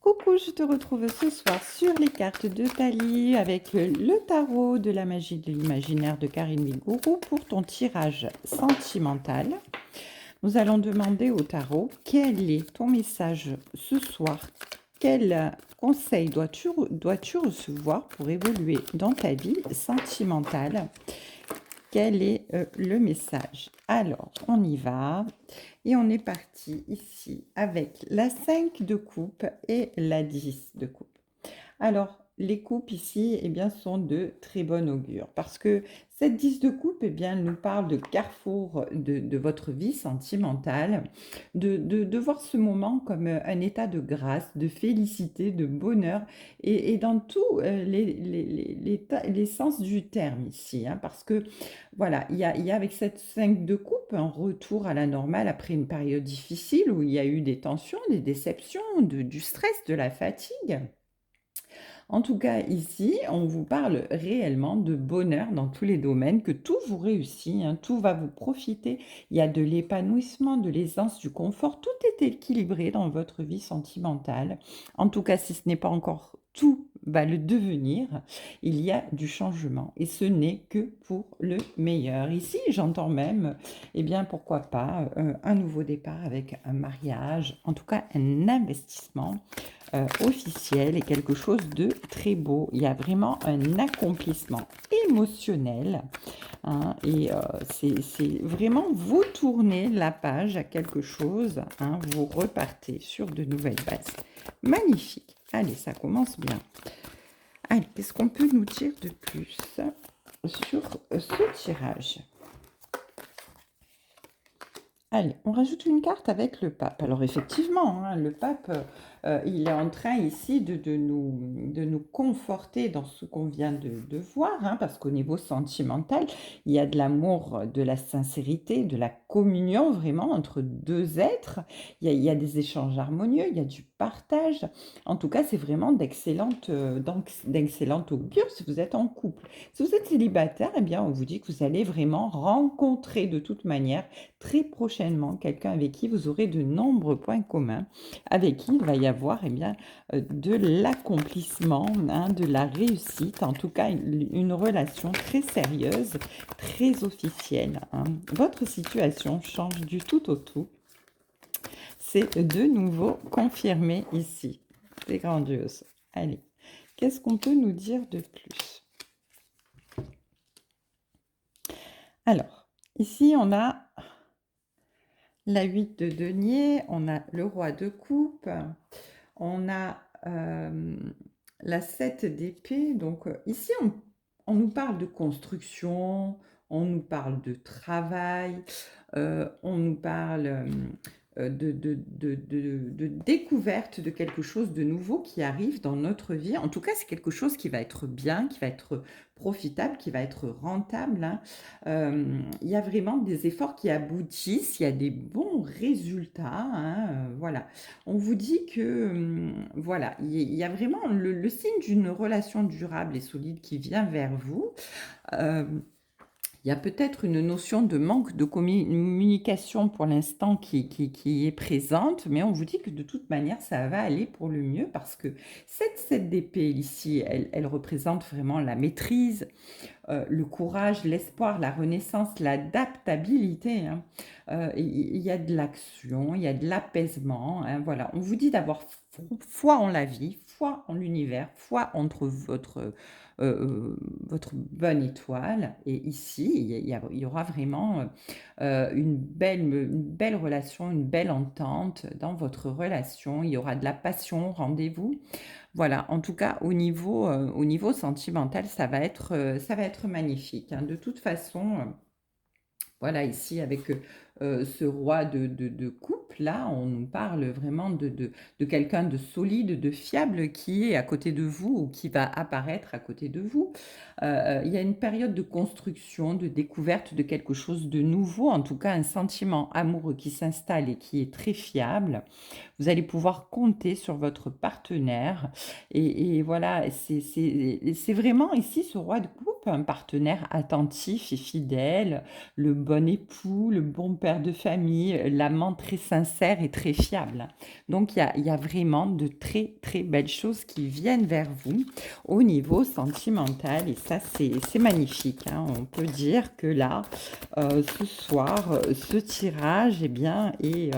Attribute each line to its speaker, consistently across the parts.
Speaker 1: Coucou, je te retrouve ce soir sur les cartes de Pali avec le tarot de la magie de l'imaginaire de Karine Vigourou pour ton tirage sentimental. Nous allons demander au tarot quel est ton message ce soir. Quel conseil dois-tu recevoir pour évoluer dans ta vie sentimentale? Quel est le message? Alors, on y va. Et on est parti ici avec la 5 de coupe et la 10 de coupe. Alors, les coupes ici, eh bien, sont de très bon augure parce que cette 10 de coupe, eh bien, elle nous parle de carrefour de votre vie sentimentale, de voir ce moment comme un état de grâce, de félicité, de bonheur et dans tous les sens du terme ici, hein, parce que voilà, il y a avec cette 5 de coupe un retour à la normale après une période difficile où il y a eu des tensions, des déceptions, du stress, de la fatigue. En tout cas, ici, on vous parle réellement de bonheur dans tous les domaines, que tout vous réussit, hein, tout va vous profiter. Il y a de l'épanouissement, de l'aisance, du confort, tout est équilibré dans votre vie sentimentale. En tout cas, si ce n'est pas encore tout va le devenir, il y a du changement et ce n'est que pour le meilleur. Ici, j'entends même, eh bien, pourquoi pas, un nouveau départ avec un mariage, en tout cas un investissement officiel et quelque chose de très beau. Il y a vraiment un accomplissement émotionnel, hein, et c'est vraiment vous tournez la page à quelque chose, hein, vous repartez sur de nouvelles bases. Magnifique. Allez, ça commence bien. Allez, qu'est-ce qu'on peut nous dire de plus sur ce tirage? Allez, on rajoute une carte avec le pape. Alors effectivement, hein, le pape, il est en train ici de nous conforter dans ce qu'on vient de voir, hein, parce qu'au niveau sentimental, il y a de l'amour, de la sincérité, de la communion vraiment entre deux êtres. Il y a des échanges harmonieux, il y a du partage. En tout cas, c'est vraiment d'excellente augure si vous êtes en couple. Si vous êtes célibataire, eh bien, on vous dit que vous allez vraiment rencontrer de toute manière très prochainement quelqu'un avec qui vous aurez de nombreux points communs, avec qui il va y avoir eh bien, de l'accomplissement, hein, de la réussite, en tout cas une relation très sérieuse, très officielle, hein. Votre situation change du tout au tout. C'est de nouveau confirmé ici. C'est grandiose. Allez, qu'est-ce qu'on peut nous dire de plus? Alors, ici on a la 8 de denier, on a le roi de coupe, on a la 7 d'épée. Donc ici, on nous parle de construction, on nous parle de travail, on nous parle de découverte de quelque chose de nouveau qui arrive dans notre vie. En tout cas, c'est quelque chose qui va être bien, qui va être profitable, qui va être rentable, hein. Il y a vraiment des efforts qui aboutissent, il y a des bons résultats, hein, voilà. On vous dit que, voilà, il y a vraiment le signe d'une relation durable et solide qui vient vers vous. Il y a peut-être une notion de manque de communication pour l'instant qui est présente, mais on vous dit que de toute manière, ça va aller pour le mieux parce que cette 7 d'épée ici, elle représente vraiment la maîtrise, le courage, l'espoir, la renaissance, l'adaptabilité, hein. Il y a de l'action, il y a de l'apaisement, hein, voilà. On vous dit d'avoir foi en la vie, foi en l'univers, foi entre votre bonne étoile. Et ici, il y aura vraiment une belle relation, une belle entente dans votre relation. Il y aura de la passion au rendez-vous. Voilà, en tout cas, au niveau sentimental, ça va être magnifique, hein. De toute façon, voilà, ici, avec ce roi de coupe, là, on nous parle vraiment de quelqu'un de solide, de fiable qui est à côté de vous ou qui va apparaître à côté de vous. Il y a une période de construction, de découverte de quelque chose de nouveau, en tout cas un sentiment amoureux qui s'installe et qui est très fiable. Vous allez pouvoir compter sur votre partenaire. Et voilà, c'est vraiment ici ce roi de coupe, un partenaire attentif et fidèle, le bon époux, le bon père de famille, l'amant très sincère et très fiable. Donc il y a vraiment de très très belles choses qui viennent vers vous au niveau sentimental et ça c'est magnifique, hein. On peut dire que là, ce soir, ce tirage eh bien, est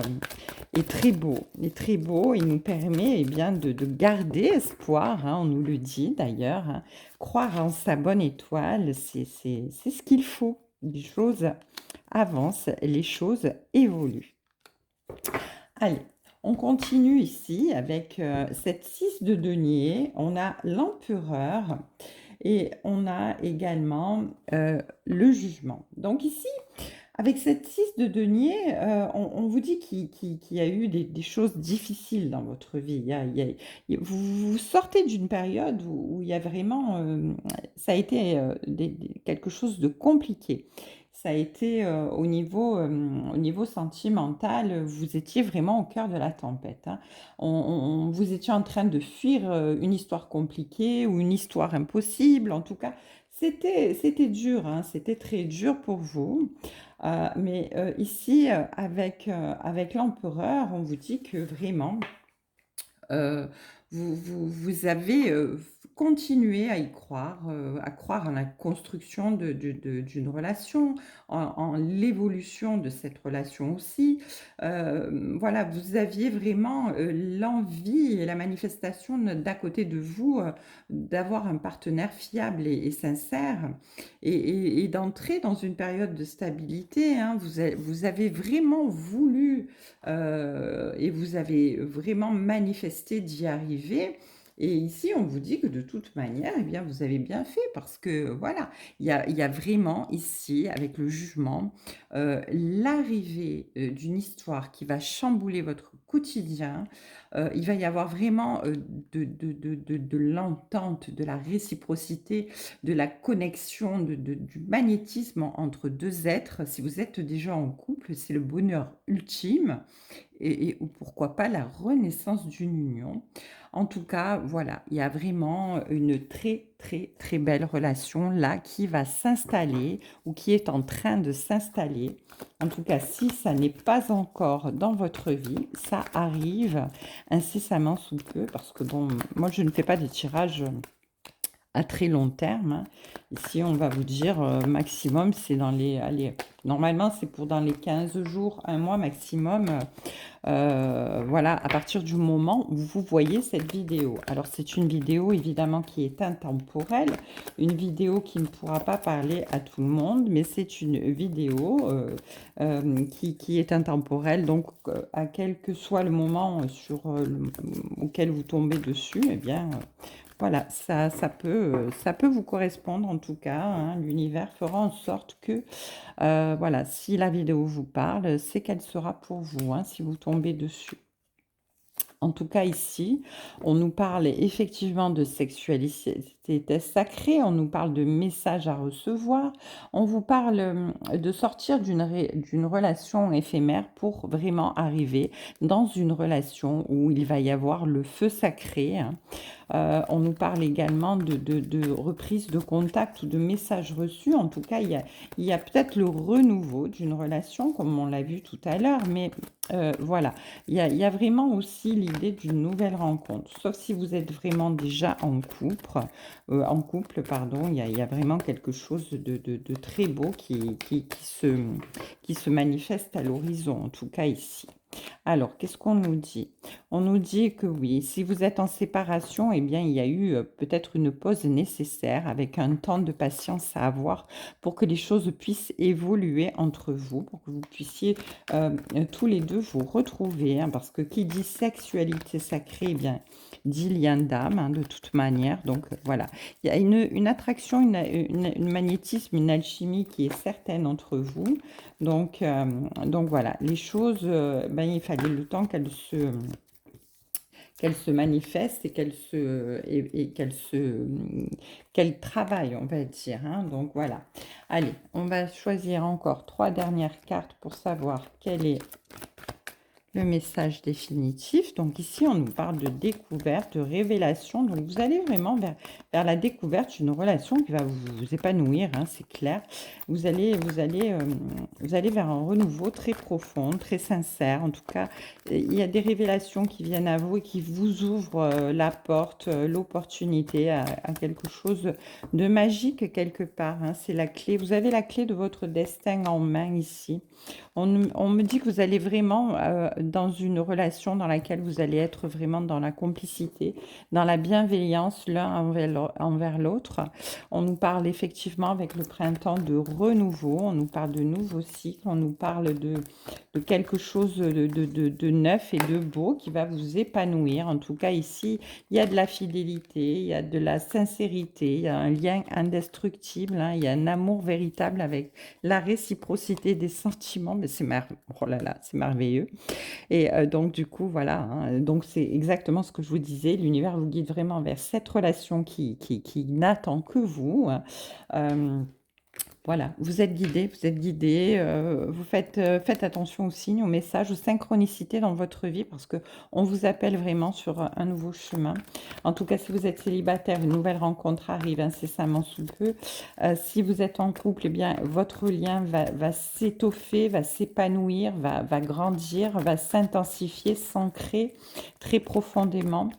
Speaker 1: très beau. Est très beau et nous permet eh bien, de garder espoir, hein, on nous le dit d'ailleurs, hein. Croire en sa bonne étoile, c'est ce qu'il faut. Les choses avancent, les choses évoluent. Allez, on continue ici avec cette 6 de denier. On a l'empereur et on a également le jugement. Donc ici, avec cette 6 de denier, on vous dit qu'il y a eu des choses difficiles dans votre vie. Vous sortez d'une période où il y a vraiment, ça a été quelque chose de compliqué. Ça a été au niveau sentimental, vous étiez vraiment au cœur de la tempête, hein. Vous étiez en train de fuir une histoire compliquée ou une histoire impossible. En tout cas, c'était dur, hein, c'était très dur pour vous. Mais ici, avec l'empereur, on vous dit que vraiment, euh, vous avez continué à y croire, à croire en la construction d'une relation, en l'évolution de cette relation aussi. Voilà, vous aviez vraiment l'envie et la manifestation d'un côté de vous d'avoir un partenaire fiable et sincère et d'entrer dans une période de stabilité, hein. Vous avez vraiment voulu et vous avez vraiment manifesté d'y arriver. Et ici, on vous dit que de toute manière, eh bien, vous avez bien fait parce que voilà, il y a vraiment ici, avec le jugement, l'arrivée d'une histoire qui va chambouler votre quotidien. Il va y avoir vraiment de l'entente, de la réciprocité, de la connexion, du magnétisme entre deux êtres. Si vous êtes déjà en couple, c'est le bonheur ultime ou pourquoi pas la renaissance d'une union. En tout cas, voilà, il y a vraiment une très, très, très belle relation là qui va s'installer ou qui est en train de s'installer. En tout cas, si ça n'est pas encore dans votre vie, ça arrive incessamment sous peu parce que bon, moi je ne fais pas des tirages à très long terme, hein. Ici, on va vous dire maximum, c'est dans les... Allez, normalement, c'est pour dans les 15 jours, un mois maximum. Voilà, à partir du moment où vous voyez cette vidéo. Alors, c'est une vidéo, évidemment, qui est intemporelle. Une vidéo qui ne pourra pas parler à tout le monde, mais c'est une vidéo qui est intemporelle. Donc, à quel que soit le moment auquel vous tombez dessus, eh bien... voilà, ça peut vous correspondre en tout cas, hein. L'univers fera en sorte que, voilà, si la vidéo vous parle, c'est qu'elle sera pour vous, hein, si vous tombez dessus. En tout cas, ici, on nous parle effectivement de sexualité sacrée, on nous parle de messages à recevoir, on vous parle de sortir d'une relation éphémère pour vraiment arriver dans une relation où il va y avoir le feu sacré, hein. On nous parle également de reprise de contact ou de messages reçus. En tout cas, il y a peut-être le renouveau d'une relation, comme on l'a vu tout à l'heure, mais voilà, il y a vraiment aussi l'idée d'une nouvelle rencontre. Sauf si vous êtes vraiment déjà en couple, pardon, il y a vraiment quelque chose de très beau qui se manifeste à l'horizon, en tout cas ici. Alors, qu'est-ce qu'on nous dit? On nous dit que oui, si vous êtes en séparation, eh bien, il y a eu peut-être une pause nécessaire avec un temps de patience à avoir pour que les choses puissent évoluer entre vous, pour que vous puissiez tous les deux vous retrouver, hein, parce que qui dit sexualité sacrée, eh bien, dit lien d'âme, hein, de toute manière. Donc, voilà. Il y a une attraction, une magnétisme, une alchimie qui est certaine entre vous. Donc voilà, les choses, ben, il fallait le temps qu'elles se manifestent et qu'elles travaillent, on va dire, hein. Donc voilà. Allez, on va choisir encore 3 dernières cartes pour savoir quelle est le message définitif. Donc ici, on nous parle de découverte, de révélation. Donc vous allez vraiment vers la découverte d'une relation qui va vous épanouir, hein, c'est clair. Vous allez vers un renouveau très profond, très sincère. En tout cas, il y a des révélations qui viennent à vous et qui vous ouvrent la porte, l'opportunité à quelque chose de magique quelque part, hein. C'est la clé. Vous avez la clé de votre destin en main ici. On me dit que vous allez vraiment dans une relation dans laquelle vous allez être vraiment dans la complicité, dans la bienveillance l'un envers l'autre. On nous parle effectivement avec le printemps de renouveau, on nous parle de nouveaux cycles, on nous parle de quelque chose de neuf et de beau qui va vous épanouir. En tout cas, ici, il y a de la fidélité, il y a de la sincérité, il y a un lien indestructible, hein, il y a un amour véritable avec la réciprocité des sentiments. Mais oh là là, c'est merveilleux. Et donc, du coup, voilà, hein, donc c'est exactement ce que je vous disais. L'univers vous guide vraiment vers cette relation qui n'attend que vous. Euh, voilà, vous êtes guidé, vous faites attention aux signes, aux messages, aux synchronicités dans votre vie parce que on vous appelle vraiment sur un nouveau chemin. En tout cas, si vous êtes célibataire, une nouvelle rencontre arrive incessamment sous peu. Si vous êtes en couple, eh bien, votre lien va s'étoffer, va s'épanouir, va grandir, va s'intensifier, s'ancrer très profondément.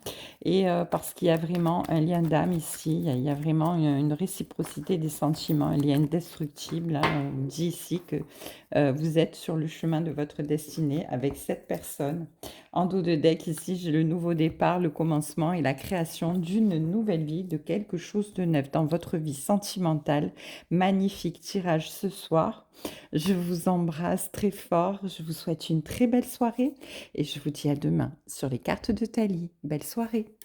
Speaker 1: Et parce qu'il y a vraiment un lien d'âme ici, il y a vraiment une réciprocité des sentiments, un lien indestructible, hein. On dit ici que vous êtes sur le chemin de votre destinée avec cette personne. En dos de deck, ici, j'ai le nouveau départ, le commencement et la création d'une nouvelle vie, de quelque chose de neuf dans votre vie sentimentale. Magnifique tirage ce soir. Je vous embrasse très fort. Je vous souhaite une très belle soirée et je vous dis à demain sur les cartes de Thalie. Belle soirée.